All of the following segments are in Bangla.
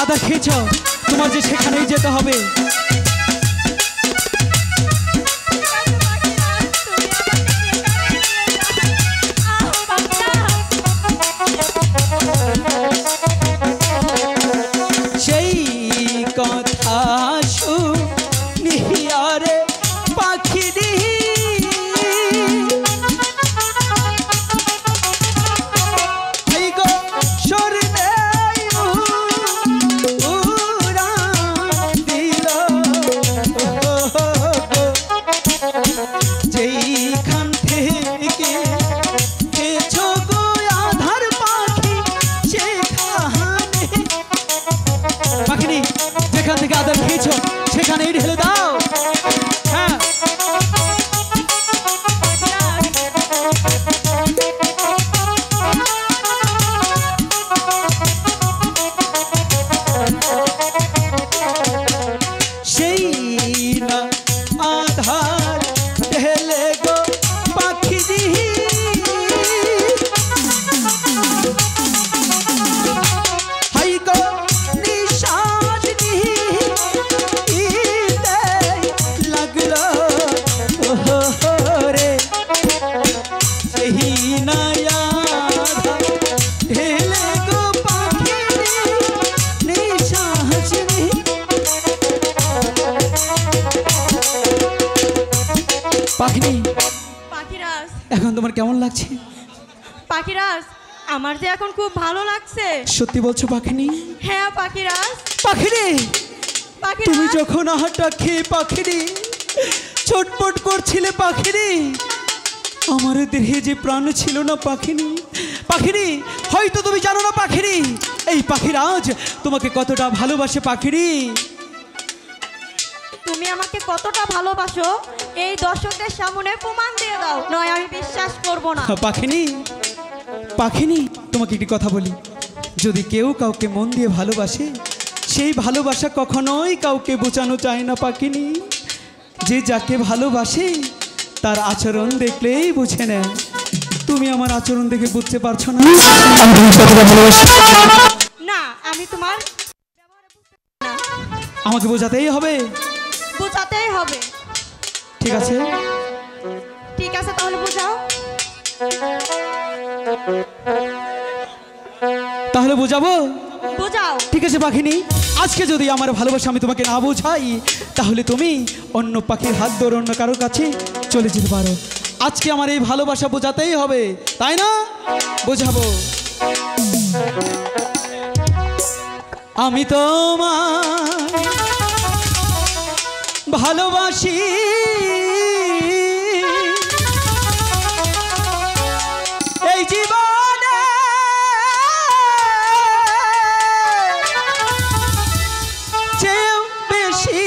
আদা খেয়েছ, তোমার যে সেখানেই যেতে হবে। সেই কথা শুনিয়া রে পাখিরি যেখান থেকে আদর খেয়েছ সেখানেই ঢেলে দাও। হ্যাঁ, সেই না আধার ঢেলে গো পাখি হাই গো পাখিনি। পাখিরাজ, এখন তোমার কেমন লাগছে? পাখিরাজ, আমার যে এখন খুব ভালো লাগছে। সত্যি বলছো পাখিনি? হ্যাঁ পাখিরাজ। পাখিনি, পাখিরাজ, তুমি যখন আহারটা খেয়ে পাখিনি ছটফট করছিলে পাখিনি, আমার দেহে যে প্রাণ ছিল না পাখিনি। পাখিনি, হয়তো তুমি জানো না পাখিনি, এই পাখিরাজ তোমাকে কতটা ভালোবাসে পাখিনি। তুমি আমাকে কতটা ভালোবাসো এই দর্শকদের সামনে প্রমাণ দিয়ে দাও, নয় আমি বিশ্বাস করব না। পাখিনি, পাখিনি, তোমাকে একটি কথা বলি, যদি কেউ কাউকে মন দিয়ে ভালোবাসে সেই ভালোবাসা কখনোই কাউকে বোঝানো যায় না পাখিনি। যে যাকে ভালোবাসে তার আচরণ দেখলেই বুঝে নেয়। তুমি আমার আচরণ দেখে বুঝতে পারছো না আমি কতটা ভালোবাসি। না, আমি তোমার আমাকে বোঝাতেই হবে। বোঝাতেই হবে। ঠিক আছে, ঠিক আছে, তাহলে বোঝাও। তাহলে বোঝাবো। বোঝাও। ঠিক আছে পাখিনি, আজকে যদি আমার ভালোবাসা আমি তোমাকে না বোঝাই তাহলে তুমি অন্য পাখির হাত ধরে অন্য কারোর কাছে চলে যেতে পারো। আজকে আমার এই ভালোবাসা বোঝাতেই হবে, তাই না? বোঝাবো। আমি তোমায় ভালোবাসি, এই জীবনে চেয়েও বেশি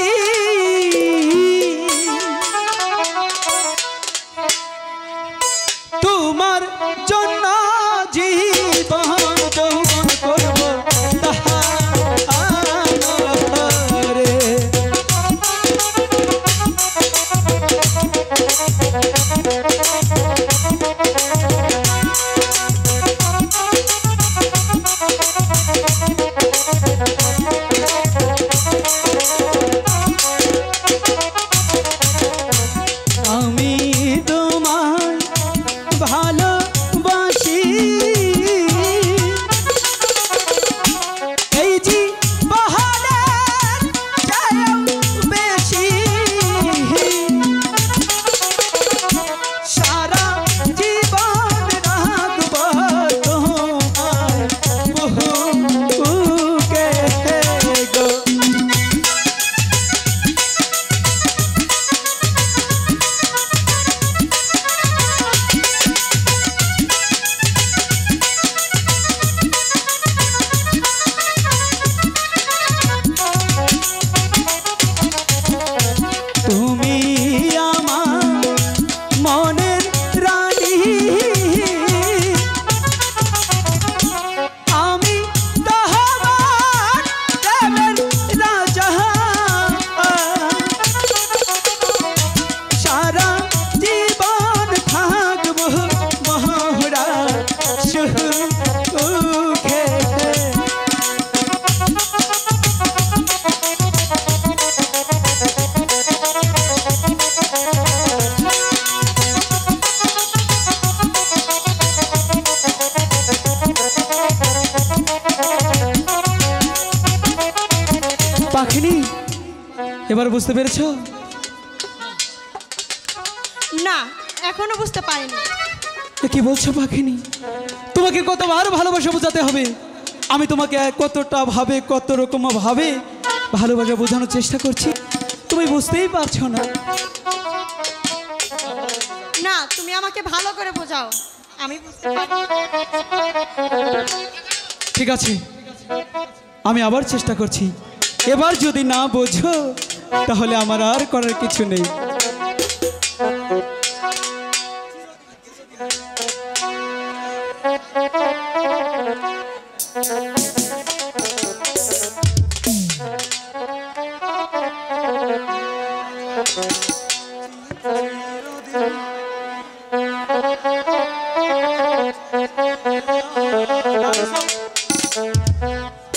তোমার জন্য জীবন যৌবন করব তাহারে। এবার বুঝতে পেরেছো? না, এখনো বুঝতে পারিনি। এ কি বলছো পাখিনি? তোমাকে কতবার ভালোবাসা বোঝাতে হবে? আমি তোমাকে কতটা ভাবে, কত রকম ভাবে ভালোবাসা বোঝানোর চেষ্টা করছি, তুমি বুঝতেই পারছো না। না, তুমি আমাকে ভালো করে বোঝাও, আমি বুঝতে পারি। ঠিক আছে, আমি আবার চেষ্টা করছি। এবার যদি না বোঝো তাহলে আমার আর করার কিছু নেই।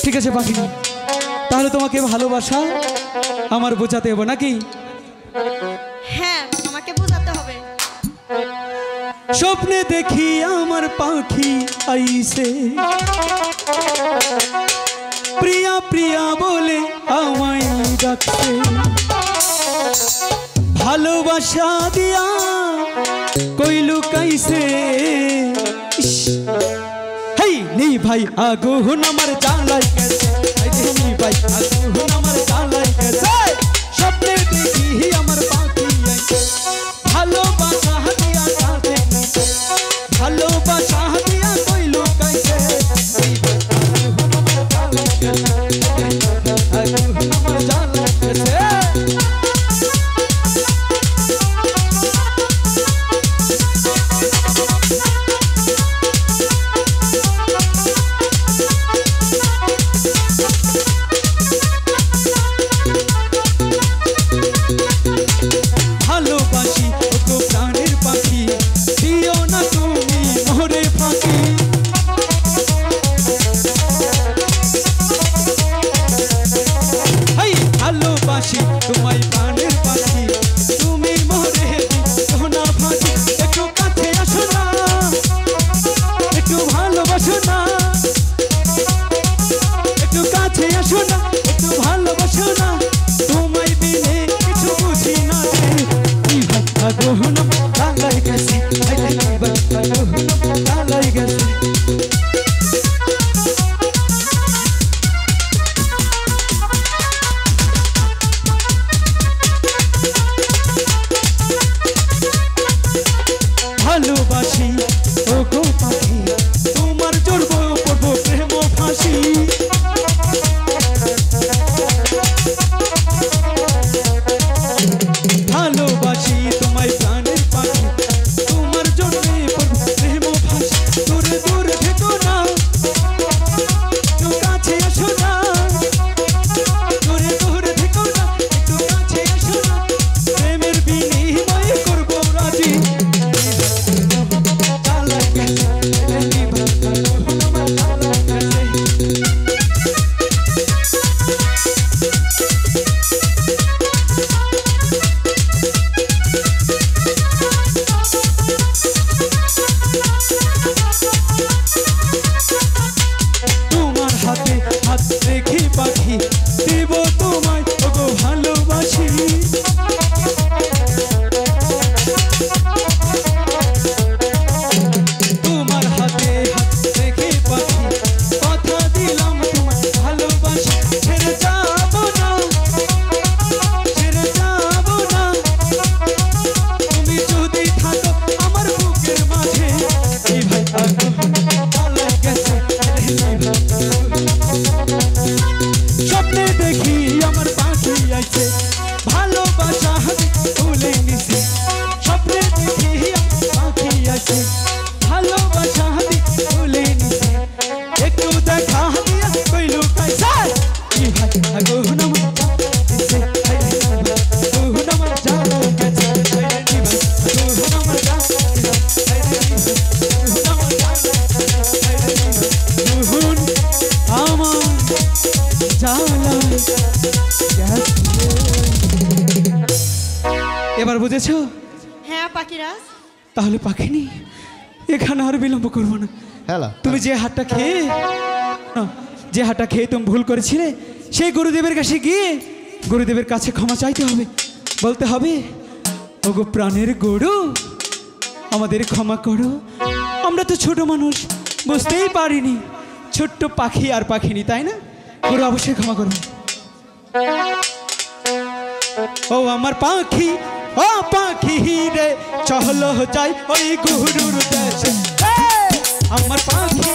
ঠিক আছে পাখিনি, তাহলে তোমাকে ভালোবাসা আমার বোঝাতে হবে নাকি? হ্যাঁ, আমাকে বোঝাতে হবে। স্বপ্নে দেখি আমার পাখি আইসে, প্রিয়া প্রিয়া বলে আমায় ডাকছে, ভালোবাসা দিয়া কইলু কাইসে। হেই নেই ভাই আগুন আমার জ্বালাই গেছে, নি ভাই আগুন আমার জ্বালাই গেছে। স্বপ্নে দেখি আমার পাখি আইসে, ভালোবাসা দিয়া কাছে, ভালোবাসা দিয়া কইলু কাইসে। আগুন আমার জ্বালাই গেছে। ভালোবাসি ওগো প্রাণের পাখি, দিও না তুমি মোরে ফাঁকি। হাই ভালোবাসি তোমায় প্রাণের পাখি, তুমি মোরে দিও না ফাঁকি। একটু কাছে আসো না, একটু ভালোবাসো না, একটু কাছে আসো না, একটু ভালোবাসো না, তোমায় বিনে কিছু বুঝি না রে। আগুন জ্বালাই গেছে, আগুন জ্বালাই গেছে। ভালোবাসি ওগো পাখি, তোমার জড়বো পড়বো প্রেম ফাঁসি। ভালোবাসি তোমায় প্রাণের পাখি, তোমার জন্যে পড়বো প্রেম ফাঁসি। দূরে দূরে থেকো না, একটু কাছে আসো না, দূরে দূরে থেকো না, একটু কাছে আসো না, প্রেমের বিনিময়ে করবো রাজি। জ্বালাই গেছে, আমার জ্বালাই গেছে। তোমার হাতে হাত রেখে পাখি, দেব তোমায় ওগো ভালোবাসি। তোমার হাতে হাত রেখে পাখি, কথা দিলাম তোমায় ভালোবাসি। ছেড়ে যাবো না, ছেড়ে যাবো না, তুমি যদি থাকো আমার বুকের মাঝে। এই ভাই আগুন জ্বালাই গেছে, স্বপ্নে দেখি আমার পাখি আইছে, ভালোবাসা তুলে নিছে। স্বপ্নে দেখি আমার পাখি আইছে, ভালোবাসা তুলে নিছে। একটু দেখা দিয়া কইলু কাইছে, এই ভাই আগুন আমার দিছে, আগুন আমার জ্বালাই গেছে, আগুন আমার জ্বালাই গেছে, আগুন আমার জ্বালাই গেছে, আগুন আমার জ্বালাই গেছে। এবার বুঝেছো? হ্যাঁ পাখিরাজ, তাহলে পাখিনি, এখানে আর বিলম্ব করবো না। হ্যালো, তুমি যে হাতটা খেয়ে, না, যে হাতটা খেয়ে তুমি ভুল করেছিলে, সেই গুরুদেবের কাছে গিয়ে গুরুদেবের কাছে ক্ষমা চাইতে হবে, বলতে হবে ওগো প্রাণের গরু আমাদের ক্ষমা করো, আমরা তো ছোট মানুষ বুঝতেই পারিনি, ছোট্ট পাখি আর পাখিনি, তাই না? গুরু অবশ্যই ক্ষমা করো। ও আমার পাখি, ও পাখি রে চলো যাই ওই গুরুর দেশে, আমার পাখি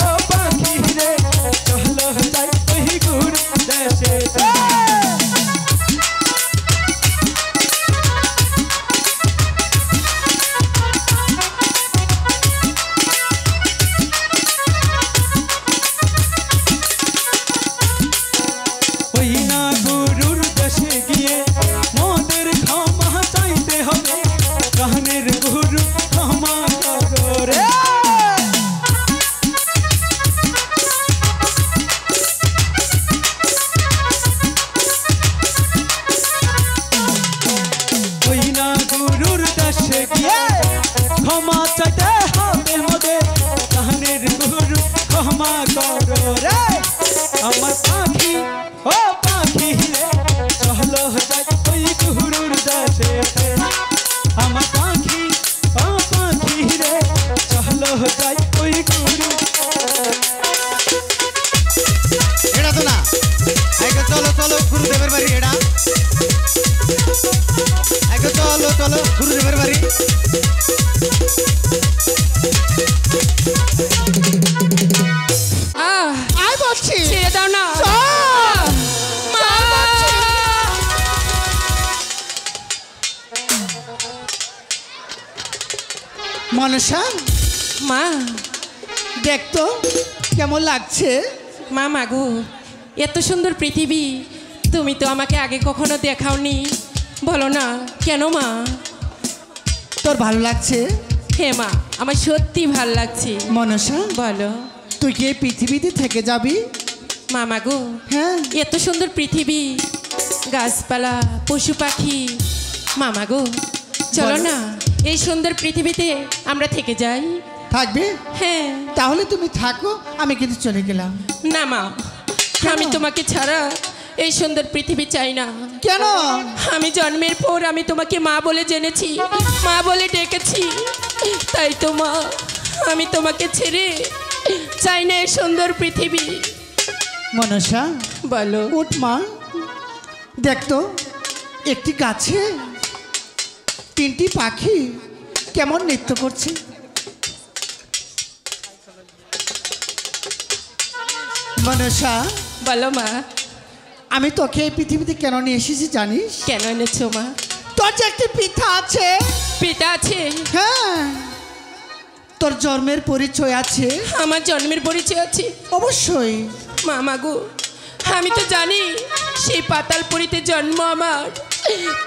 ও পাখি রে চলো যাই ওই গুরুর দেশে। ওই না গুরুর দেশে গিয়ে মোদের ক্ষমা চাইতে হবে, প্রাণের গুরু ক্ষমা করো রে। ওই না গুরুর দেশে গিয়ে ক্ষমা চাইতে হবে মোদের, প্রাণের গুরু ক্ষমা করো রে। আমার পাখি ও পাখি রে চলো যাই ওই গুরুর দেশে, আমার পাখি ও পাখি রে চলো যাই ওই গুরু। এটা তো না, আগে চলো চলো গুরুদেবের বাড়ি, এটা আগে চলো চলো গুরুদেবের বাড়ি। আয় বলছি, ছেড়ে দাও না মা। মনসা মা, দেখতো কেমন লাগছে? মা মাগো, এত সুন্দর পৃথিবী তুমি তো আমাকে আগে কখনো দেখাওনি, বলো না কেন মা? তোর ভালো লাগছে? হে মা, আমার সত্যি ভাল লাগছে। মনসা বলো তুই কি এই পৃথিবীতে থেকে যাবি? মা মাগো, হ্যাঁ এত সুন্দর পৃথিবী, গাছপালা, পশু পাখি, মা মাগো চলো বলো। না এই সুন্দর পৃথিবীতে আমরা থেকে যাই। থাকবে? হ্যাঁ। তাহলে তুমি থাকো, আমি কিন্তু চলে গেলাম। না মা, আমি তোমাকে ছাড়া এই সুন্দর পৃথিবী চাই না। কেন? আমি জন্মের পর আমি তোমাকে মা বলে জেনেছি, মা বলে ডেকেছি, তাই তো মা আমি তোমাকে ছেড়ে চাই না এই সুন্দর পৃথিবী। মনসা বলো। উঠ মা, দেখতো একটি গাছে তিনটি পাখি কেমন নৃত্য করছে। মনসা বলো মা। আমি তোকে এই পৃথিবীতে কেন নিয়ে এসেছি জানিস? কেন এনেছো মা? তোর যে একটি পিতা আছে, পিতা আছে? হ্যাঁ তোর জন্মের পরিচয় আছে। আমার জন্মের পরিচয় আছে? অবশ্যই। মা মাগো, আমি তো জানি সেই পাতালপুরীতে জন্ম আমার,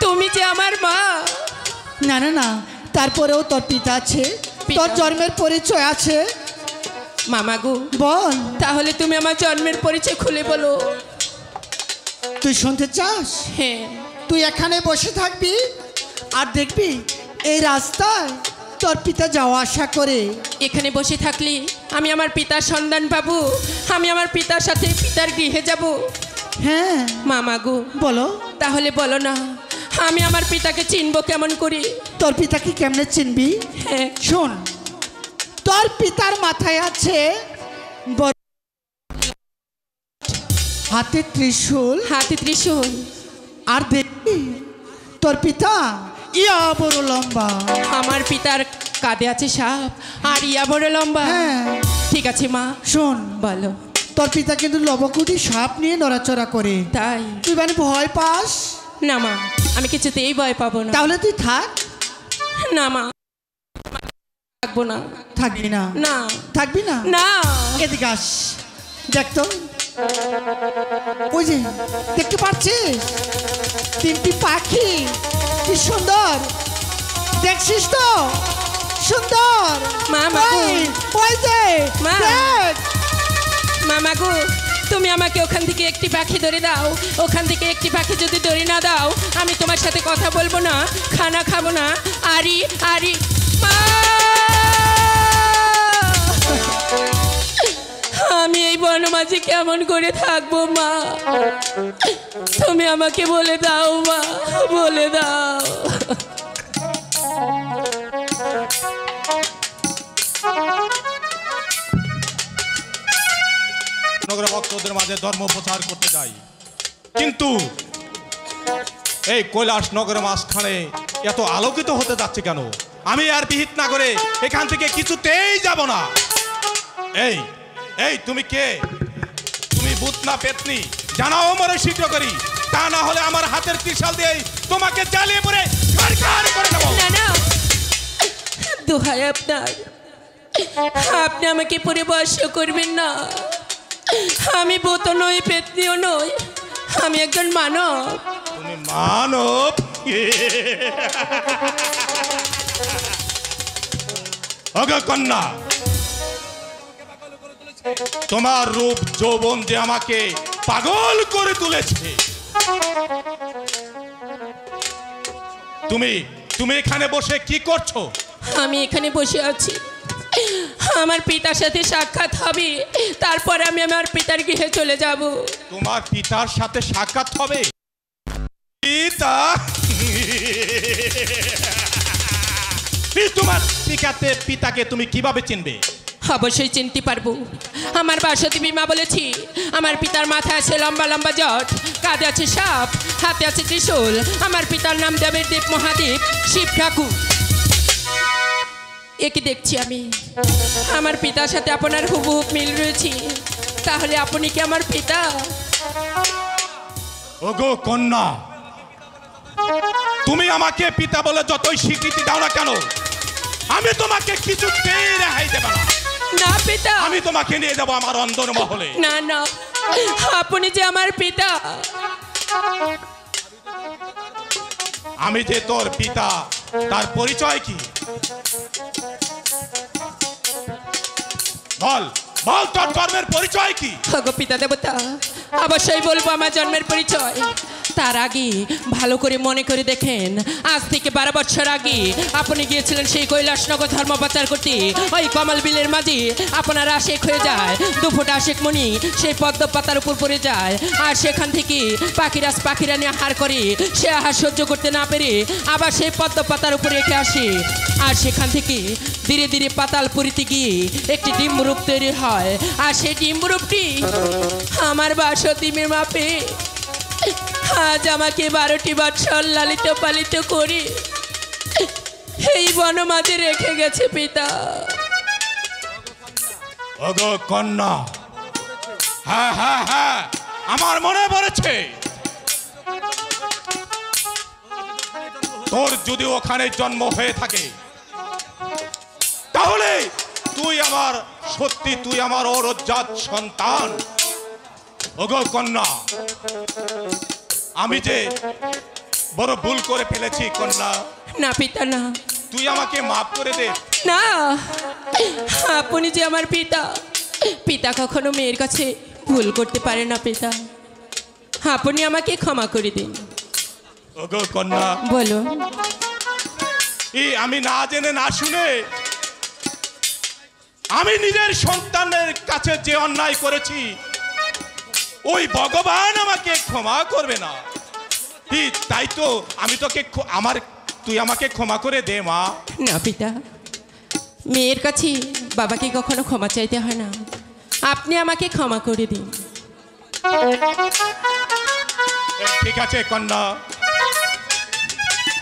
তুমি যে আমার মা। না না না, তারপরেও তোর পিতা আছে, তোর জন্মের পরিচয় আছে। মামা গো বল, তাহলে তুমি আমার জন্মের পরিচয় খুলে বলো। তুই শুনতে চাস? হ্যাঁ। তুই এখানে বসে থাকবি আর দেখবি এই রাস্তায় তোর পিতা যাওয়া আসা করে। এখানে বসে থাকলে আমি আমার পিতার সন্ধান পাবো, আমি আমার পিতার সাথে পিতার গৃহে যাব। হ্যাঁ মামা গো বলো। তাহলে বলো না, আমি আমার পিতাকে চিনবো কেমন করে? তোর পিতাকে কেমনে চিনবি? হ্যাঁ শোন, তোর পিতার মাথায় আছে বড় হাতে ত্রিশূল, হাতে ত্রিশূল। আর দেখবি তোর পিতা ইয়া বড় লম্বা। আমার পিতার কাঁধে আছে সাপ আর ইয়া বড় লম্বা। হ্যাঁ ঠিক আছে মা। শোন, বলো। তোর পিতা কিন্তু লবকুটি সাপ নিয়ে নড়াচড়া করে। তাই? তুই মানে ভয় পাস? না মা, আমি কিছুতেই ভয় পাবো না। তাহলে তুই থাক। না মা, থাকবো না। থাকবি না? না। থাকবি না? না। এদিকে আস, দেখ তো, ওই যে দেখতে পাচ্ছিস তিনটি পাখি, কি সুন্দর দেখছিস তো? সুন্দর। মা, মা গো। ওই যে মা। দেখ। মামা গো, তুমি আমাকে ওখান থেকে একটি পাখি ধরে দাও। ওখান থেকে একটি পাখি যদি ধরে না দাও, আমি তোমার সাথে কথা বলবো না, খানা খাবো না। আরি আরি মা, আমি এই বনমালী মাঝে কেমন করে থাকবো মা? তুমি আমাকে বলে দাও মা, বলে দাও। নগর ভক্তদের মাঝে ধর্ম প্রচার করতে যাই, কিন্তু এই কৈলাস নগরের মাঝখানে এত আলোকিত হতে যাচ্ছে কেন? আমি আর বিহিত না করে এখান থেকে কিছুতেই যাব না। এই এই তুমি কে? তুমি ভূত না পেতনি? জানাও মরে শীঘ্র করি, তা না হলে আমার হাতের ত্রিশাল দিয়ে তোমাকে জ্বালিয়ে পড়ে কারকার করে দেবো। না না, দোহাই আপনার, আপনি আমাকে পরিবর্ষ করবেন না। আমি ভূত নই, পেতনিও নই, আমি একজন মানব। তুমি মানব? ওগো কন্যা, তোমার রূপ যৌবন যে আমাকে পাগল করে তুলেছে। তুমি তুমি এখানে বসে কি করছো? আমি এখানে বসে আছি, আমার পিতার সাথে সাক্ষাৎ হবে, তারপরে আমি আমার পিতার গৃহে চলে যাব। তোমার পিতার সাথে সাক্ষাৎ হবে? পিতা? তোমার পিতাকে তুমি কিভাবে চিনবে? অবশ্যই চিনতে পারবো। আমার বাসদেবী মা বলেছি, আমার পিতার মাথায় আছে লম্বা লম্বা জট, কাঁধে আছে সাপ, হাতে আছে ত্রিশূল। আমার পিতার নাম দেবের দেব মহাদেব শিব ঠাকুর। একে দেখছি আমি, আমার পিতার সাথে আপনার হুবহুব মিল রয়েছে। তাহলে আপনি কি আমার পিতা? ওগো কন্যা, তুমি আমাকে পিতা বলে যতই স্বীকৃতি দাও না কেন, আমি তোমাকে কিছুতেই রেহাই দেব না। না পিতা, আমি তোমাকে নিয়ে যাব আমার অন্দর মহলে। না না, আপনি যে আমার পিতা। আমি যে তোর পিতা, তার পরিচয় কি? বল বল, তোর জন্মের পরিচয় কি? গো পিতা দেবতা, অবশ্যই বলবো আমার জন্মের পরিচয়। তার আগে ভালো করে মনে করে দেখেন, আজ থেকে 12 বছর আগে আপনি গিয়েছিলেন সেই কৈলাসনগর ধর্ম প্রচার করতে। ওই কমল বিলের মাঝে আপনার আশেক হয়ে যায়, দুফুট আশেক মণি সেই পদ্ম পাতার উপর পড়ে যায়। আর সেখান থেকে পাখিরা নিয়ে আহার করে, সে আহার সহ্য করতে না পেরে আবার সেই পদ্ম পাতার উপরে রেখে আসে। আর সেখান থেকে ধীরে ধীরে পাতালপুরীতে গিয়ে একটি ডিম্বরূপ তৈরি হয়। আর সেই ডিম্বরূপটি আমার বাসতিমের মাপে আজ আমাকে 12টি বৎসর লালিত পালিত করে এই বনমাঝে রেখে গেছে পিতা। ওগো কন্যা, হ্যাঁ হ্যাঁ হ্যাঁ, আমার মনে পড়েছে। তোর যদি ওখানে জন্ম হয়ে থাকে, তাহলে তুই আমার অরজাত সন্তান। ওগো কন্যা, আমি যে বড় ভুল করে ফেলেছি কন্যা। না পিতা না, তুই আমাকে মাফ করে দে। না, আপনি যে আমার পিতা, পিতা কখনো মেয়ের কাছে ভুল করতে পারে না পিতা। আপনি আমাকে ক্ষমা করে দিন। ওগো কন্যা, বলো। আমি না জেনে না শুনে আমি নিজের সন্তানের কাছে যে অন্যায় করেছি, ওই ভগবান আমাকে ক্ষমা করবে না। তাই তো আমি তোকে তুই আমাকে ক্ষমা করে দে মা। না পিতা, মেয়ের কাছে বাবাকে কখনো ক্ষমা চাইতে হয় না, আপনি আমাকে ক্ষমা করে দিন। ঠিক আছে কন্যা,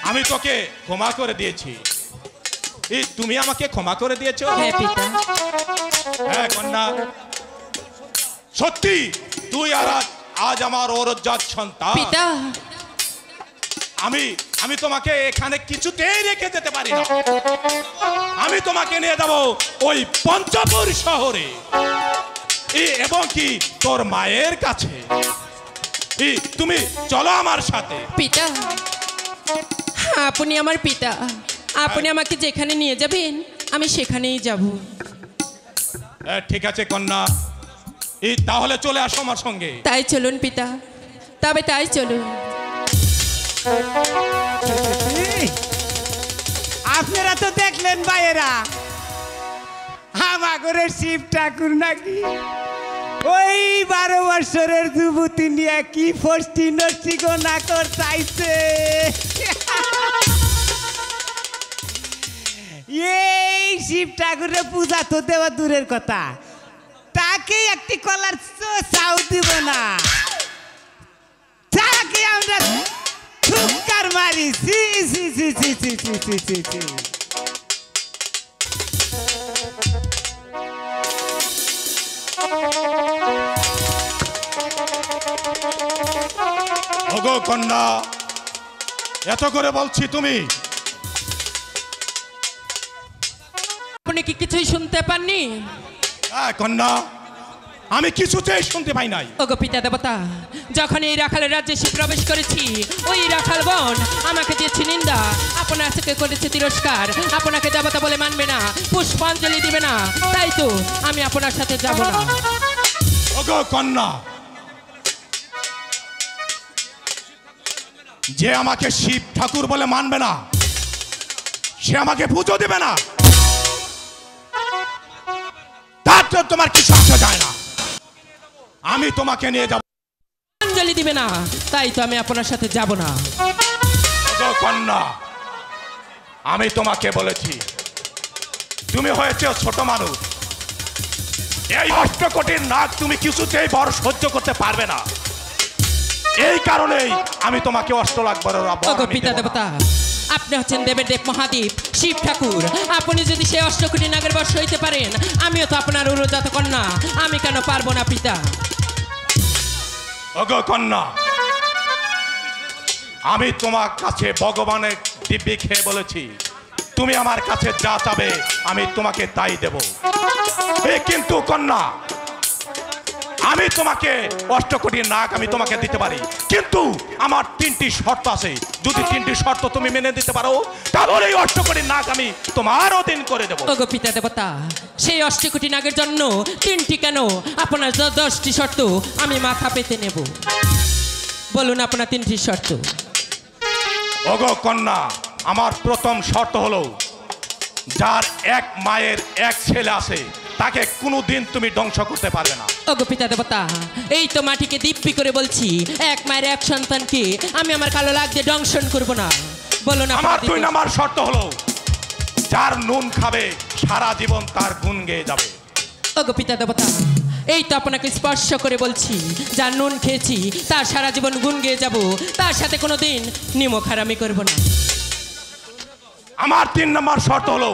আমি তোকে ক্ষমা করে দিয়েছি। তুমি আমাকে ক্ষমা করে দিয়েছো? হ্যাঁ পিতা। হ্যাঁ কন্যা, সত্যি তুই আজ আমার অরজাত সন্তান। পিতা, আমি তোমাকে এখানে কিছুতেই রেখে যেতে পারি না। আমি তোমাকে নিয়ে যাব ওই পঞ্চপুর শহরে, এবং কি তোর মায়ের কাছে। তুমি চলো আমার সাথে। পিতা, আপনি আমার পিতা, আপনি আমাকে যেখানে নিয়ে যাবেন আমি সেখানেই যাব। ঠিক আছে কন্যা, তাহলে চলে আসো আমার সঙ্গে। তাই চলুন পিতা, তবে তাই চলুন। আপনারা তো দেখলেন ভাইয়েরা, আমাগরের শিব ঠাকুর নাকি ওই 12 বছরের যুবতী নিয়ে কি ফষ্টি নষ্টি গো না কর চাইছে এই শিব ঠাকুরের পূজা তো দেওয়া দূরের কথা, তাকে একটি কলার চাও দিব না, তাকে আমরা ঠুক্কার মারি। সি সি সি সি সি সি সি সি সি। ওগো কন্যা, এত করে বলছি তুমি আপনি কি কিছুই শুনতে পাননি? কন্যা, আমি কিছুতেই শুনতে পাই নাই। ওগো পিতা দেবতা, যখন এই রাখালের রাজ্যে এসে প্রবেশ করেছি, ওই রাখাল বোন আমাকে দিয়েছে নিন্দা, আপনার সাথে করেছে তিরস্কার, আপনাকে দেবতা বলে মানবে না, পুষ্পাঞ্জলি দিবে না, তাই তো আমি আপনার সাথে যাব না। ওগো কন্যা, যে আমাকে শিব ঠাকুর বলে মানবে না, সে আমাকে পুজো দেবে না, তার তো তোমার কিছু আসা যায় না। আমি তোমাকে নিয়ে যাব। অঞ্জলি দিবে না, তাই তো আমি আপনার সাথে যাব না। ওগো কন্যা, আমি তোমাকে বলেছি, তুমি হয়েছে ছোট মানুষ, এই 8 কোটির নাক তুমি কিছুতেই বড় সহ্য করতে পারবে না, এই কারণেই আমি তোমাকে 8 লাখ বড় ওগো পিতা দেবতা, আপনি হচ্ছেন দেবের দেব মহাদেব শিব ঠাকুর, আপনি যদি সেই 8 কোটি নাগের বশ হইতে পারেন, আমিও তো আপনার উরজাত কন্যা, আমি কেন পারবো না পিতা? ওগো কন্যা, আমি তোমার কাছে ভগবানের দিব্যি খেয়ে বলেছি, তুমি আমার কাছে যা চাবে আমি তোমাকে তাই দেব। কিন্তু কন্যা, আমি তোমাকে 8 কোটি নাক আমি তোমাকে দিতে পারি, কিন্তু আমার 3টি শর্ত আছে। যদি 3টি শর্ত তুমি মেনে দিতে পারো, তাহলে এই 8 কোটি নাক আমি তোমার অধীন করে দেব। ওগো পিতা দেবতা, সেই 8 কোটি নাগের জন্য 3টি কেন, আপনার 10টি শর্ত আমি মাথা পেতে নেব। বলুন আপনার 3টি শর্ত। ওগো কন্যা, আমার প্রথম শর্ত হলো, যার এক মায়ের এক ছেলে আছে, তাকে কোনোদিন তুমি ধ্বংস করতে পারবে না। ওগো পিতা দেবতা, এই তো মাটিকে দিব্যি করে বলছি, এক মায়ের এক সন্তানকে আমি আমার কালো লাগ দিয়ে দংশন করব না। বলুন আমার 2 নম্বর শর্ত হলো, যার নুন খাবে সারা জীবন তার গুণ গেয়ে যাবে। ওগো পিতা দেবতা, এই তো আপনাকে স্পর্শ করে বলছি, যার নুন খেয়েছি তার সারা জীবন গুণ গেয়ে যাব, তার সাথে কোনোদিন নিমক হারামি করব না। আমার 3 নম্বর শর্ত হলো,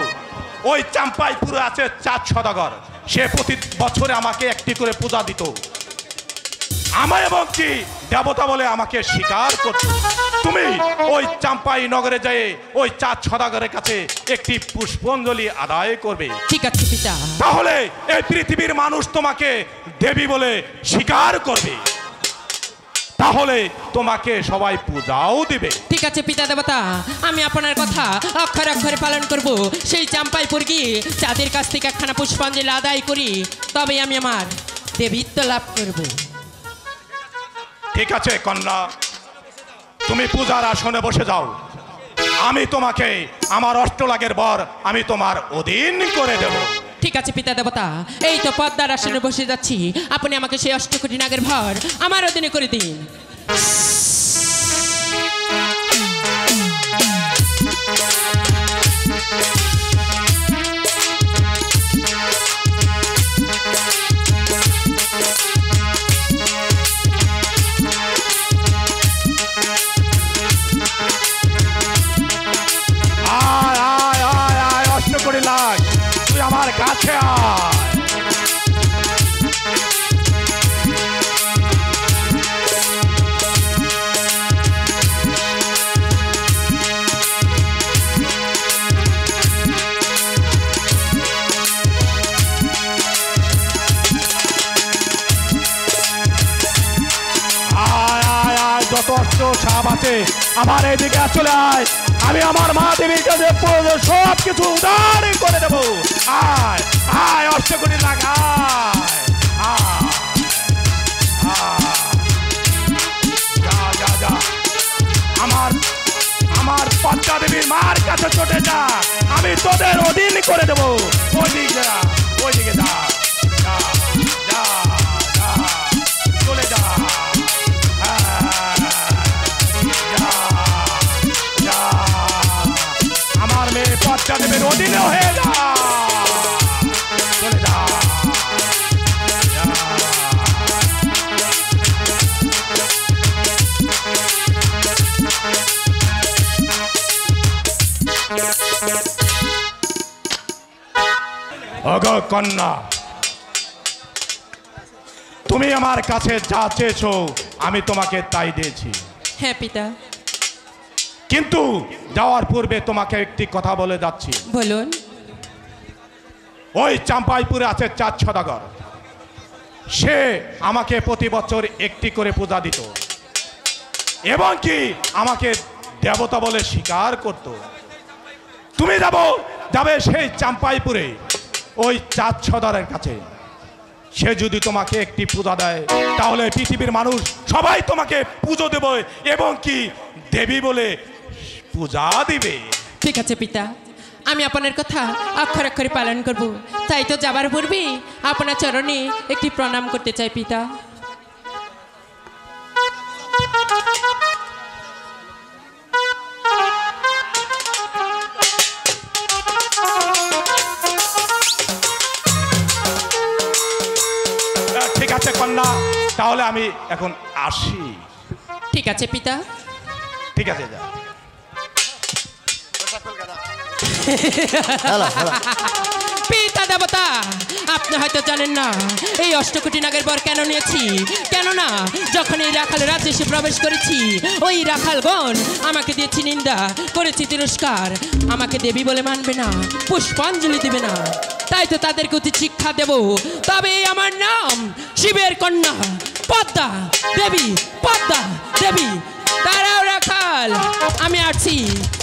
ওই চাম্পাইপুরে আছে 4 সদাগর, সে প্রতি বছরে আমাকে একটি করে পূজা দিত, আমার এবং কি দেবতা বলে আমাকে স্বীকার করত। তুমি ওই চাম্পাই নগরে যেয়ে ওই 4 সদাগরের কাছে একটি পুষ্পাঞ্জলি আদায় করবে। ঠিক আছে পিতা। তাহলে এই পৃথিবীর মানুষ তোমাকে দেবী বলে স্বীকার করবে, তাহলে তোমাকে সবাই পূজাও দিবে। ঠিক আছে পিতা দেবতা, আমি আপনার কথা অক্ষরে অক্ষরে পালন করব। সেই চাম্পাইপুর গিয়ে চাঁদের কাছ থেকে একখানা পুষ্পাঞ্জলি আদায় করি, তবে আমি আমার দেবীত্ব লাভ করব। ঠিক আছে কন্যা, তুমি পূজার আসনে বসে যাও, আমি তোমাকে আমার 8 লাখের বর আমি তোমার অধীন করে দেব। ঠিক আছে পিতা দেবতা, এই তো পদ্মার আসনে বসে যাচ্ছি, আপনি আমাকে সেই 8 কোটি নাগের ভর আমার অধীনে করে দিন। আয় আয় আয় আয় 8 কোটি লাখ, তুই আমার কাছে আয়। যত অস্ত্র সাপ আছে আমার এইদিকে চলে আয়, আমি আমার মা দেবীর কাছে সব কিছু উদার করে দেবো। আয় আয় 8 কোটি লাখ, যা আমার আমার পদ্মা দেবীর মার কাছে চটে যা, আমি তোদের অধীন করে দেবো। ওইদিকে যা, ওইদিকে যা, যা যা যা। কন্যা, তুমি আমার কাছে যা চেয়েছো আমি তোমাকে তাই দিয়েছি, হ্যাঁ পিতা। কিন্তু যাওয়ার পূর্বে তোমাকে একটি কথা বলে যাচ্ছি। বলুন। ওই চাম্পাইপুরে আছে 4 সদাগর, সে আমাকে প্রতি বছর একটি করে পূজা দিত এবং কি আমাকে দেবতা বলে স্বীকার করত। তুমি যাবে সেই চাম্পাইপুরে ওই 4 সদাগরের কাছে, সে যদি তোমাকে একটি পূজা দেয় তাহলে পৃথিবীর মানুষ সবাই তোমাকে পুজো দেবে এবং কি দেবী বলে পূজা দিবে। ঠিক আছে পিতা, আমি আপনার কথা অক্ষর অক্ষরে পালন করব। তাই তো যাবার পূর্বে আপনার চরণে একটি প্রণাম করতে চাই পিতা। ঠিক আছে কন্যা, তাহলে আমি এখন আসি। ঠিক আছে পিতা। ঠিক আছে, যা। পিতা দেবতা, আপনি হয়তো জানেন না এই অষ্টকোটি নাগের বর কেন নিয়েছি। কেননা যখন এই রাখাল রাজ্যে এসে প্রবেশ করেছি, ওই রাখালগণ আমাকে দিয়েছি নিন্দা, করেছি তিরস্কার, আমাকে দেবী বলে মানবে না, পুষ্পাঞ্জলি দিবে না। তাই তো তাদেরকে উচিত শিক্ষা দেব। তবে আমার নাম শিবের কন্যা পদ্মা দেবী। পদ্মা দেবী, দাঁড়াও রাখাল, আমি আসছি,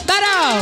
দাঁড়াও।